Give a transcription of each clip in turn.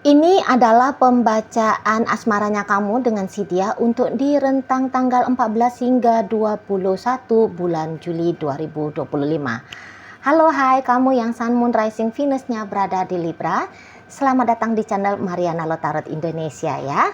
Ini adalah pembacaan asmaranya kamu dengan si dia untuk di rentang tanggal 14 hingga 21 bulan Juli 2025. Halo, hai kamu yang Sun Moon Rising Venus-nya berada di Libra. Selamat datang di channel Mariana Lotarot Indonesia ya.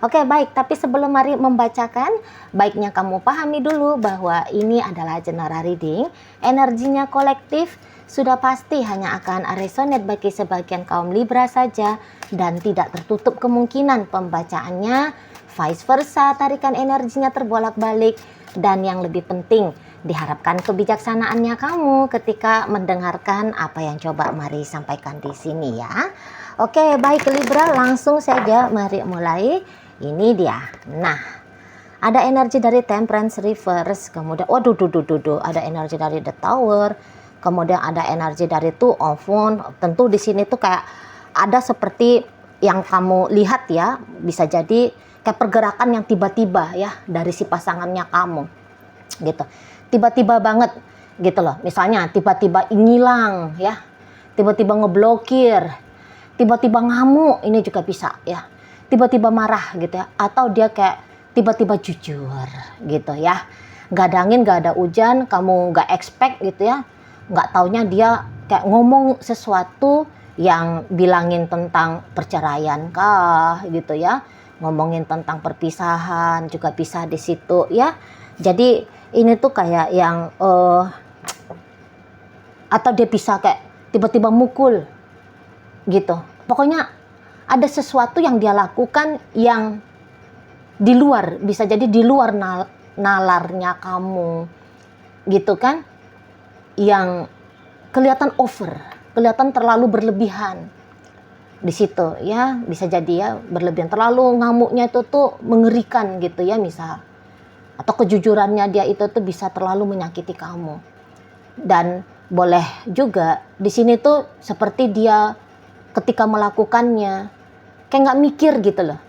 Oke, baik, tapi sebelum mari membacakan, baiknya kamu pahami dulu bahwa ini adalah general reading. Energinya kolektif, sudah pasti hanya akan resonate bagi sebagian kaum Libra saja dan tidak tertutup kemungkinan pembacaannya vice versa, tarikan energinya terbolak-balik, dan yang lebih penting diharapkan kebijaksanaannya kamu ketika mendengarkan apa yang coba mari sampaikan di sini ya. Oke, baik Libra, langsung saja mari mulai. Ini dia. Nah, ada energi dari Temperance Reverse, kemudian ada energi dari The Tower, kemudian ada energi dari Two of Wands. Tentu di sini tuh kayak ada seperti yang kamu lihat ya, bisa jadi kayak pergerakan yang tiba-tiba ya dari si pasangannya kamu gitu. Tiba-tiba banget gitu loh. Misalnya tiba-tiba ngilang ya, tiba-tiba ngeblokir, tiba-tiba ngamuk, ini juga bisa ya. Tiba-tiba marah gitu ya, atau dia kayak tiba-tiba jujur gitu ya. Gak ada angin, gak ada hujan, kamu gak expect gitu ya. Gak taunya dia kayak ngomong sesuatu yang bilangin tentang perceraian kah gitu ya. Ngomongin tentang perpisahan juga bisa di situ ya. Jadi ini tuh kayak yang atau dia bisa kayak tiba-tiba mukul gitu. Pokoknya ada sesuatu yang dia lakukan yang di luar, bisa jadi di luar nalarnya kamu gitu kan, yang kelihatan over, kelihatan terlalu berlebihan di situ ya. Bisa jadi ya berlebihan, terlalu ngamuknya itu tuh mengerikan gitu ya misal, atau kejujurannya dia itu tuh bisa terlalu menyakiti kamu. Dan boleh juga di sini tuh seperti dia ketika melakukannya kayak nggak mikir gitu loh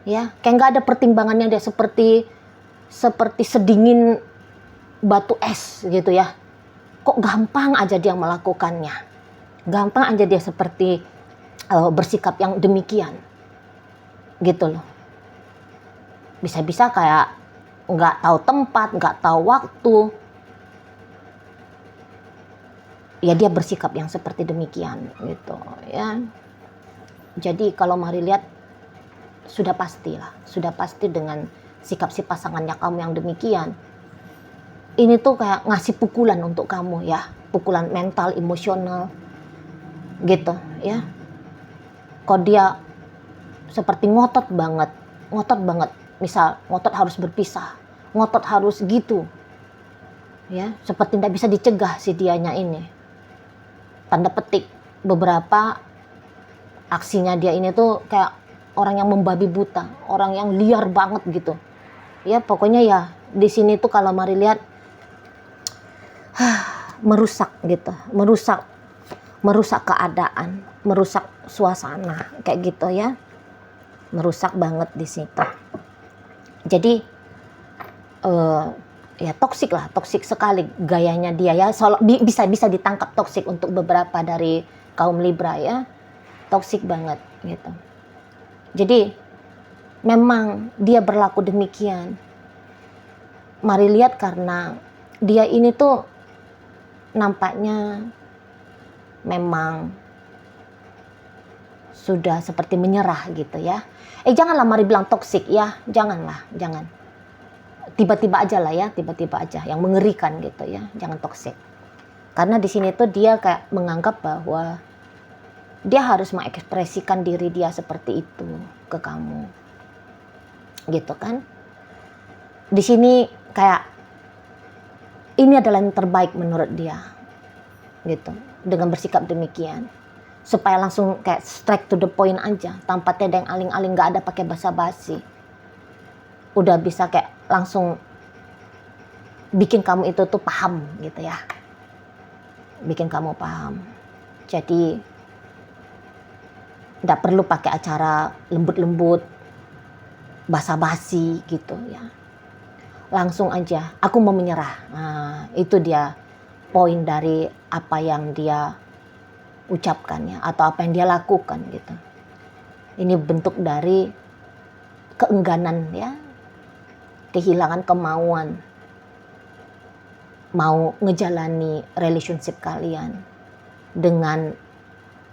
ya, kayak nggak ada pertimbangannya, dia seperti sedingin batu es gitu ya. Kok gampang aja dia melakukannya, gampang aja dia seperti bersikap yang demikian gitu loh. Bisa-bisa kayak nggak tahu tempat, nggak tahu waktu ya, dia bersikap yang seperti demikian gitu ya. Jadi kalau mari lihat, sudah pasti dengan sikap si pasangannya kamu yang demikian. Ini tuh kayak ngasih pukulan untuk kamu ya, pukulan mental, emosional gitu ya. Kok dia seperti ngotot banget, misal ngotot harus berpisah, ngotot harus gitu ya, seperti tidak bisa dicegah si dianya ini. Tanda petik, beberapa aksinya dia ini tuh kayak orang yang membabi buta, orang yang liar banget gitu. Ya pokoknya ya di sini tuh kalau mari lihat merusak gitu, merusak keadaan, merusak suasana kayak gitu ya. Merusak banget di situ. Jadi ya toksik sekali gayanya dia ya. Bisa ditangkap toksik untuk beberapa dari kaum Libra ya. Toksik banget gitu. Jadi memang dia berlaku demikian. Mari lihat karena dia ini tuh nampaknya memang sudah seperti menyerah gitu ya. Janganlah mari bilang toksik ya, jangan. Tiba-tiba aja lah ya, tiba-tiba aja yang mengerikan gitu ya, jangan toksik. Karena di sini tuh dia kayak menganggap bahwa dia harus mengekspresikan diri dia seperti itu ke kamu, gitu kan? Di sini kayak ini adalah yang terbaik menurut dia, gitu. Dengan bersikap demikian, supaya langsung kayak straight to the point aja, tanpa tedeng aling-aling, nggak ada pakai basa-basi. Udah bisa kayak langsung bikin kamu itu tuh paham, gitu ya. Bikin kamu paham. Jadi nggak perlu pakai acara lembut-lembut, basa-basi gitu ya. Langsung aja, aku mau menyerah. Nah, itu dia poin dari apa yang dia ucapkan ya, atau apa yang dia lakukan gitu. Ini bentuk dari keengganan ya, kehilangan kemauan mau ngejalani relationship kalian dengan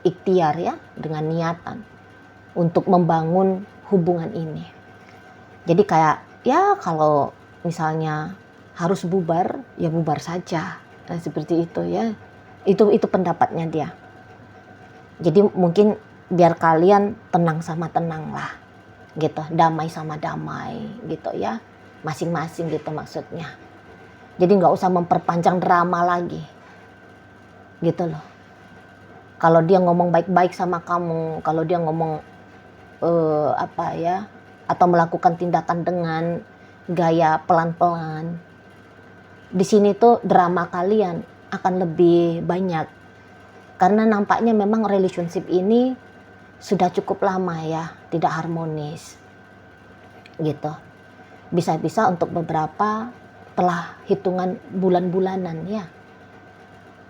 ikhtiar ya, dengan niatan untuk membangun hubungan ini. Jadi kayak ya kalau misalnya harus bubar, ya bubar saja. Nah, seperti itu ya. Itu pendapatnya dia. Jadi mungkin biar kalian tenang sama tenang lah. Gitu, damai sama damai gitu ya. Masing-masing gitu maksudnya. Jadi nggak usah memperpanjang drama lagi. Gitu loh. Kalau dia ngomong baik-baik sama kamu, kalau dia ngomong atau melakukan tindakan dengan gaya pelan-pelan, di sini tuh drama kalian akan lebih banyak karena nampaknya memang relationship ini sudah cukup lama ya tidak harmonis gitu. Bisa-bisa untuk beberapa telah hitungan bulan-bulanan ya.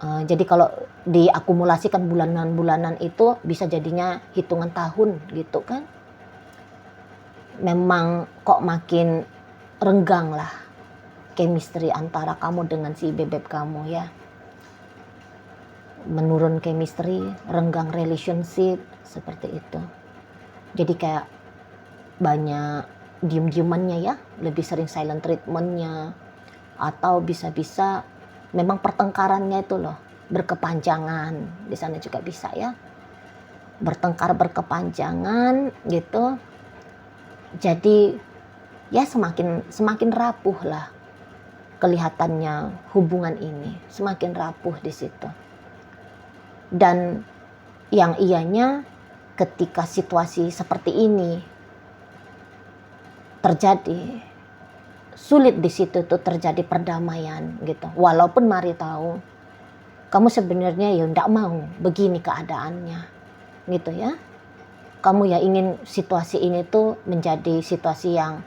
Jadi kalau diakumulasikan bulanan-bulanan itu bisa jadinya hitungan tahun gitu kan. Memang kok makin renggang lah chemistry antara kamu dengan si bebek kamu ya. Menurun chemistry, renggang relationship, seperti itu. Jadi kayak banyak diem-diemannya ya, lebih sering silent treatmentnya, atau bisa-bisa memang pertengkarannya itu loh berkepanjangan, di sana juga bisa ya, bertengkar berkepanjangan gitu. Jadi ya semakin rapuh lah kelihatannya hubungan ini, semakin rapuh di situ. Dan yang ianya ketika situasi seperti ini terjadi, sulit di situ tuh terjadi perdamaian gitu. Walaupun Mari tahu kamu sebenarnya ya enggak mau begini keadaannya gitu ya. Kamu ya ingin situasi ini tuh menjadi situasi yang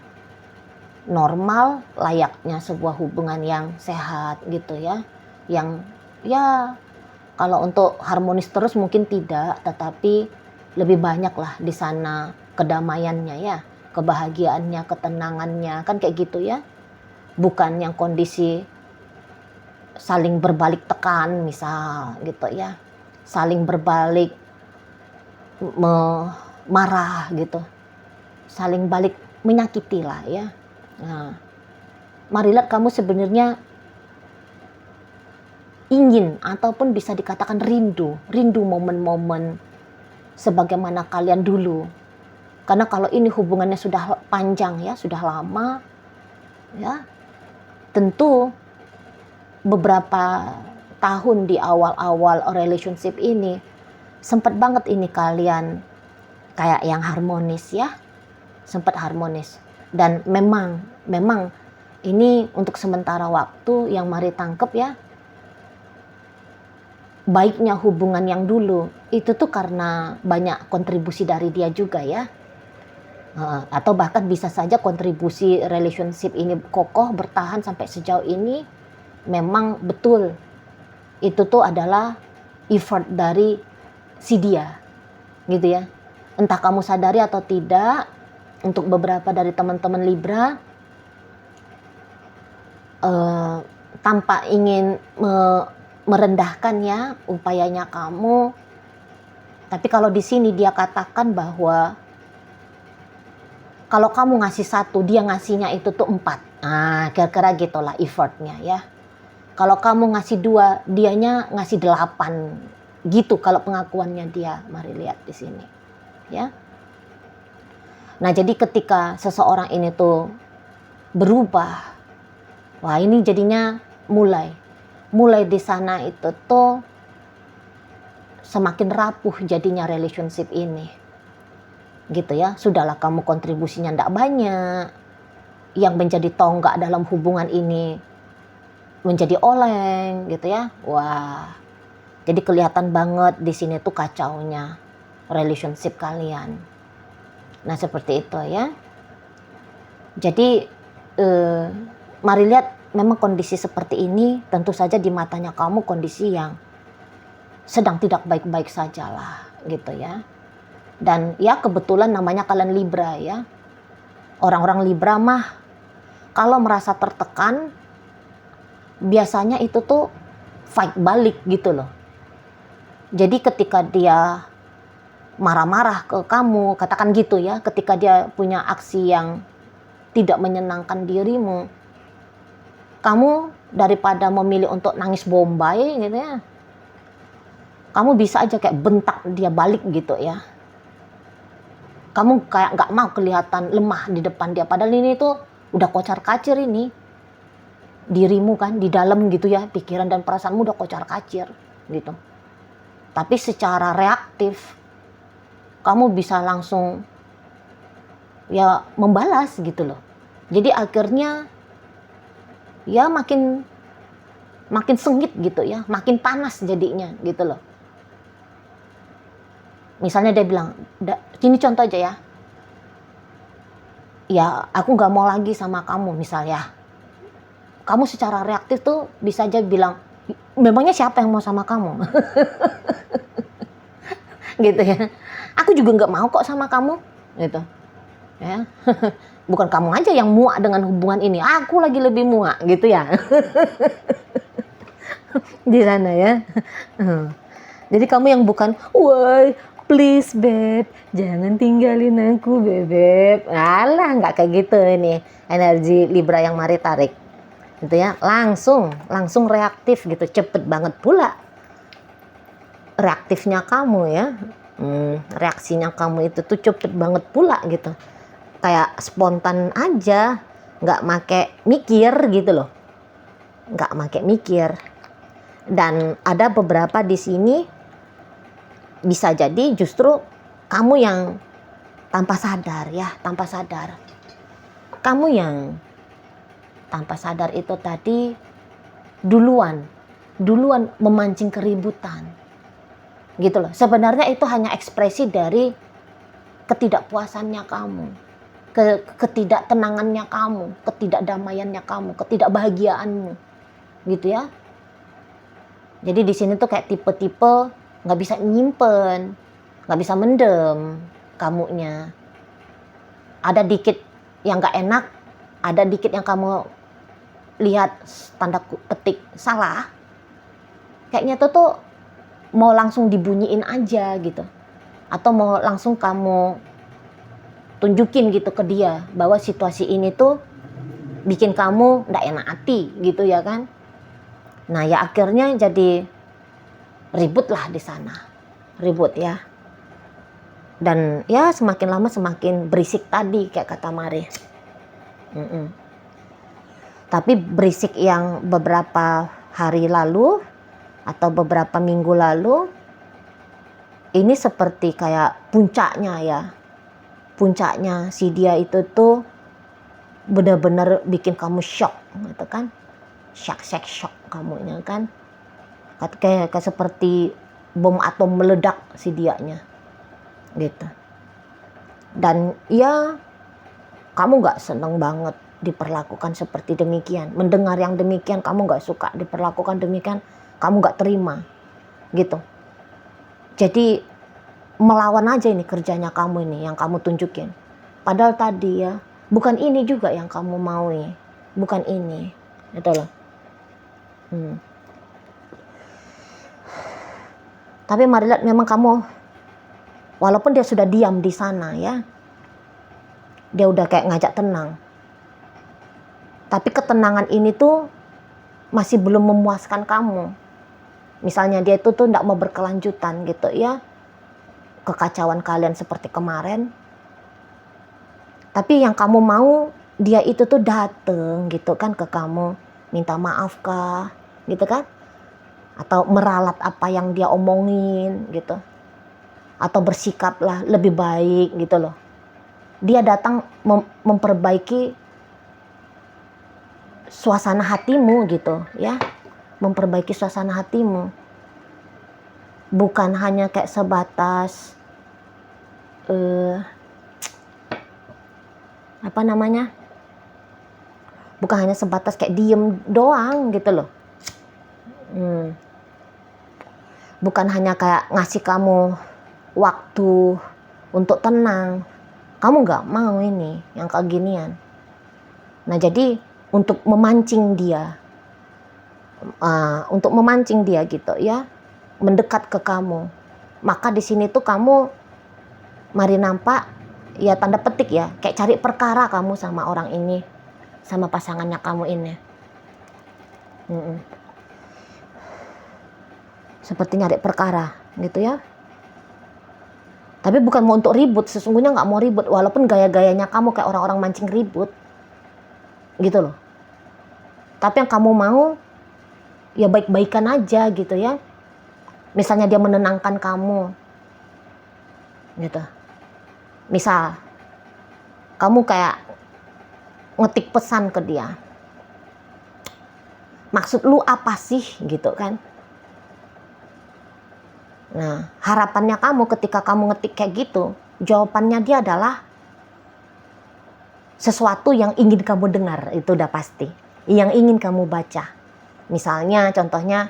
normal, layaknya sebuah hubungan yang sehat gitu ya. Yang ya kalau untuk harmonis terus mungkin tidak, tetapi lebih banyak lah di sana kedamaiannya ya, kebahagiaannya, ketenangannya, kan kayak gitu ya. Bukan yang kondisi saling berbalik tekan misal gitu ya, saling berbalik marah gitu, saling balik menyakiti lah ya. Nah, Mari lihat kamu sebenarnya ingin ataupun bisa dikatakan rindu momen-momen sebagaimana kalian dulu. Karena kalau ini hubungannya sudah panjang ya, sudah lama ya, tentu beberapa tahun di awal-awal relationship ini sempat banget ini kalian kayak yang harmonis ya, sempat harmonis. Dan memang ini untuk sementara waktu yang Mari tangkep ya, baiknya hubungan yang dulu itu tuh karena banyak kontribusi dari dia juga ya. Atau bahkan bisa saja kontribusi relationship ini kokoh bertahan sampai sejauh ini memang betul itu tuh adalah effort dari si dia gitu ya. Entah kamu sadari atau tidak, untuk beberapa dari teman-teman Libra tanpa ingin merendahkan ya upayanya kamu, tapi kalau di sini dia katakan bahwa kalau kamu ngasih 1, dia ngasihnya itu tuh 4. Nah, kira-kira gitulah effortnya ya. Kalau kamu ngasih 2, dianya ngasih 8. Gitu kalau pengakuannya dia. Mari lihat di sini. Ya. Nah, jadi ketika seseorang ini tuh berubah, wah ini jadinya mulai di sana itu tuh semakin rapuh jadinya relationship ini. Gitu ya, sudahlah kamu kontribusinya ndak banyak, yang menjadi tonggak dalam hubungan ini menjadi oleng gitu ya. Wah, jadi kelihatan banget di sini tuh kacaunya relationship kalian. Nah seperti itu ya. Jadi Mari lihat memang kondisi seperti ini tentu saja di matanya kamu kondisi yang sedang tidak baik-baik saja lah gitu ya. Dan ya kebetulan namanya kalian Libra ya. Orang-orang Libra mah kalau merasa tertekan biasanya itu tuh fight balik gitu loh. Jadi ketika dia marah-marah ke kamu, katakan gitu ya, ketika dia punya aksi yang tidak menyenangkan dirimu, kamu daripada memilih untuk nangis bombay gitu ya, kamu bisa aja kayak bentak dia balik gitu ya. Kamu kayak nggak mau kelihatan lemah di depan dia, padahal ini tuh udah kocar-kacir ini dirimu kan, di dalam gitu ya, pikiran dan perasaanmu udah kocar-kacir gitu. Tapi secara reaktif kamu bisa langsung ya membalas gitu loh. Jadi akhirnya ya makin sengit gitu ya, makin panas jadinya gitu loh. Misalnya dia bilang, ini contoh aja ya, ya aku nggak mau lagi sama kamu misalnya. Kamu secara reaktif tuh bisa aja bilang, memangnya siapa yang mau sama kamu? Gitu ya. Aku juga nggak mau kok sama kamu, gitu. Ya. Bukan kamu aja yang muak dengan hubungan ini, aku lagi lebih muak, gitu ya. Di sana ya. Jadi kamu yang bukan, woi, please beb, jangan tinggalin aku bebek. Alah, nggak kayak gitu ini energi Libra yang mari tarik, gitu ya. Langsung reaktif gitu, cepet banget pula reaktifnya kamu ya. Reaksinya kamu itu tuh cepet banget pula gitu, kayak spontan aja, nggak make mikir gitu loh, nggak make mikir. Dan ada beberapa di sini bisa jadi justru kamu yang tanpa sadar kamu yang tanpa sadar itu tadi duluan memancing keributan gitu loh. Sebenarnya itu hanya ekspresi dari ketidakpuasannya kamu, ketidaktenangannya kamu, ketidakdamaiannya kamu, ketidakbahagiaanmu gitu ya. Jadi di sini tuh kayak tipe-tipe nggak bisa nyimpen, nggak bisa mendem kamunya. Ada dikit yang nggak enak, ada dikit yang kamu lihat tanda petik salah, kayaknya tuh mau langsung dibunyiin aja gitu, atau mau langsung kamu tunjukin gitu ke dia bahwa situasi ini tuh bikin kamu nggak enak hati gitu ya kan. Nah ya akhirnya jadi ribut lah di sana, ribut ya. Dan ya semakin lama semakin berisik tadi kayak kata Mari. Tapi berisik yang beberapa hari lalu atau beberapa minggu lalu ini seperti kayak puncaknya ya. Puncaknya si dia itu tuh benar-benar bikin kamu shock gitu kan. Shock kamunya kan. Kayak seperti bom atom meledak si dianya gitu. Dan ya kamu gak seneng banget diperlakukan seperti demikian, mendengar yang demikian, kamu gak suka diperlakukan demikian, kamu gak terima gitu. Jadi melawan aja ini kerjanya kamu ini yang kamu tunjukin, padahal tadi ya bukan ini juga yang kamu mau nih, bukan ini gitu loh. Tapi mari lihat, memang kamu walaupun dia sudah diam di sana ya, dia udah kayak ngajak tenang, tapi ketenangan ini tuh masih belum memuaskan kamu. Misalnya dia itu tuh tidak mau berkelanjutan gitu ya, kekacauan kalian seperti kemarin. Tapi yang kamu mau dia itu tuh dateng gitu kan ke kamu, minta maaf kah gitu kan, atau meralat apa yang dia omongin gitu, atau bersikaplah lebih baik gitu loh. Dia datang memperbaiki suasana hatimu gitu ya, memperbaiki suasana hatimu, bukan hanya kayak sebatas bukan hanya sebatas kayak diem doang gitu loh. Bukan hanya kayak ngasih kamu waktu untuk tenang. Kamu nggak mau ini yang kayak ginian. Nah jadi untuk memancing dia gitu ya, mendekat ke kamu. Maka di sini tuh kamu mari nampak ya, tanda petik ya, kayak cari perkara kamu sama orang ini, sama pasangannya kamu ini. Seperti nyari perkara gitu ya. Tapi bukan mau untuk ribut, sesungguhnya nggak mau ribut, walaupun gaya-gayanya kamu kayak orang-orang mancing ribut gitu loh. Tapi yang kamu mau ya baik-baikan aja gitu ya. Misalnya dia menenangkan kamu gitu. Misal kamu kayak ngetik pesan ke dia, maksud lu apa sih gitu kan. Nah harapannya kamu ketika kamu ngetik kayak gitu, jawabannya dia adalah sesuatu yang ingin kamu dengar, itu udah pasti, yang ingin kamu baca. Misalnya contohnya,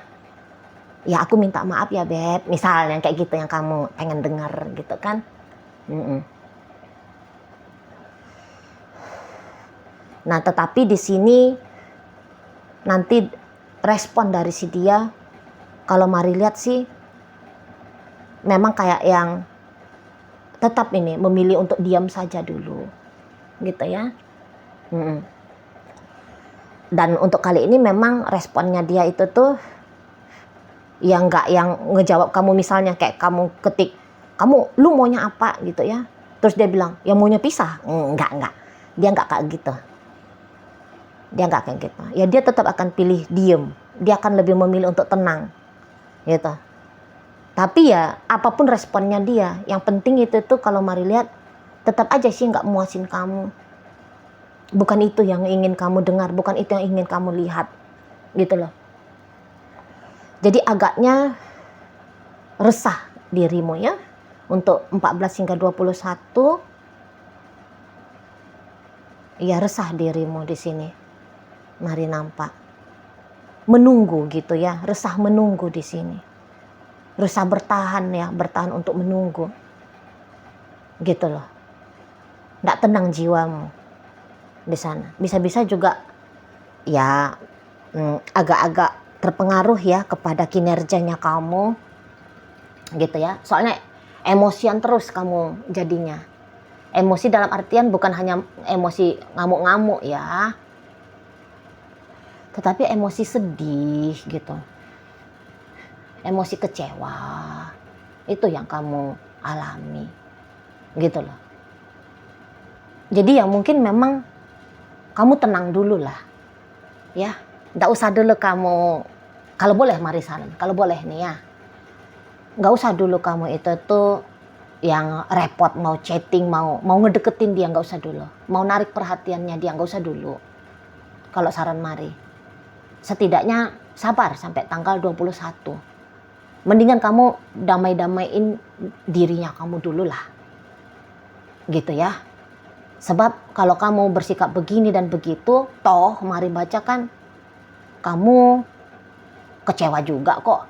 ya aku minta maaf ya Beb, misalnya kayak gitu yang kamu pengen dengar gitu kan. Nah tetapi di sini nanti respon dari si dia, kalau mari lihat sih memang kayak yang tetap ini memilih untuk diam saja dulu gitu ya. Dan untuk kali ini memang responnya dia itu tuh yang nggak yang ngejawab kamu, misalnya kayak kamu ketik, lu maunya apa gitu ya, terus dia bilang ya maunya pisah. Enggak, dia nggak kayak gitu, ya dia tetap akan pilih diem, dia akan lebih memilih untuk tenang gitu. Tapi ya apapun responnya dia, yang penting itu tuh kalau mari lihat tetap aja sih nggak muasin kamu. Bukan itu yang ingin kamu dengar, bukan itu yang ingin kamu lihat gitu loh. Jadi agaknya resah dirimu ya untuk 14 hingga 21. Ya resah dirimu di sini. Mari nampak. Menunggu gitu ya, resah menunggu di sini. Resah bertahan ya, bertahan untuk menunggu. Gitu loh. Nggak tenang jiwamu di sana. Bisa-bisa juga ya agak-agak terpengaruh ya kepada kinerjanya kamu gitu ya. Soalnya emosian terus kamu jadinya. Emosi dalam artian bukan hanya emosi ngamuk-ngamuk ya, tetapi emosi sedih gitu, emosi kecewa, itu yang kamu alami gitu loh. Jadi ya mungkin memang kamu tenang dulu lah ya, nggak usah dulu kamu, kalau boleh mari saran, kalau boleh nih ya, nggak usah dulu kamu itu tuh yang repot mau chatting, mau ngedeketin dia, nggak usah dulu, mau narik perhatiannya dia nggak usah dulu. Kalau saran mari, setidaknya sabar sampai tanggal 21. Mendingan kamu damai-damaiin dirinya kamu dulu lah gitu ya. Sebab kalau kamu bersikap begini dan begitu, toh mari baca kan kamu kecewa juga kok.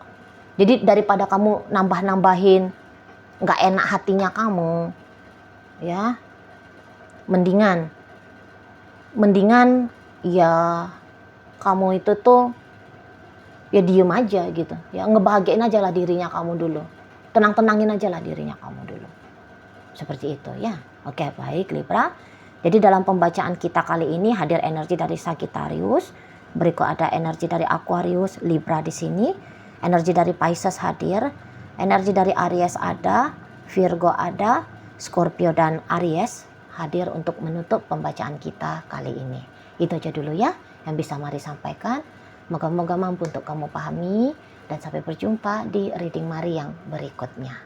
Jadi daripada kamu nambah-nambahin nggak enak hatinya kamu ya, mendingan ya kamu itu tuh ya diem aja gitu ya, ngebahagiain aja lah dirinya kamu dulu, tenangin aja lah dirinya kamu dulu, seperti itu ya. Oke, baik Libra. Jadi dalam pembacaan kita kali ini hadir energi dari Sagittarius, berikut ada energi dari Aquarius, Libra di sini, energi dari Pisces hadir, energi dari Aries ada, Virgo ada, Scorpio dan Aries hadir untuk menutup pembacaan kita kali ini. Itu aja dulu ya yang bisa mari sampaikan. Moga-moga mampu untuk kamu pahami, dan sampai berjumpa di reading Mari yang berikutnya.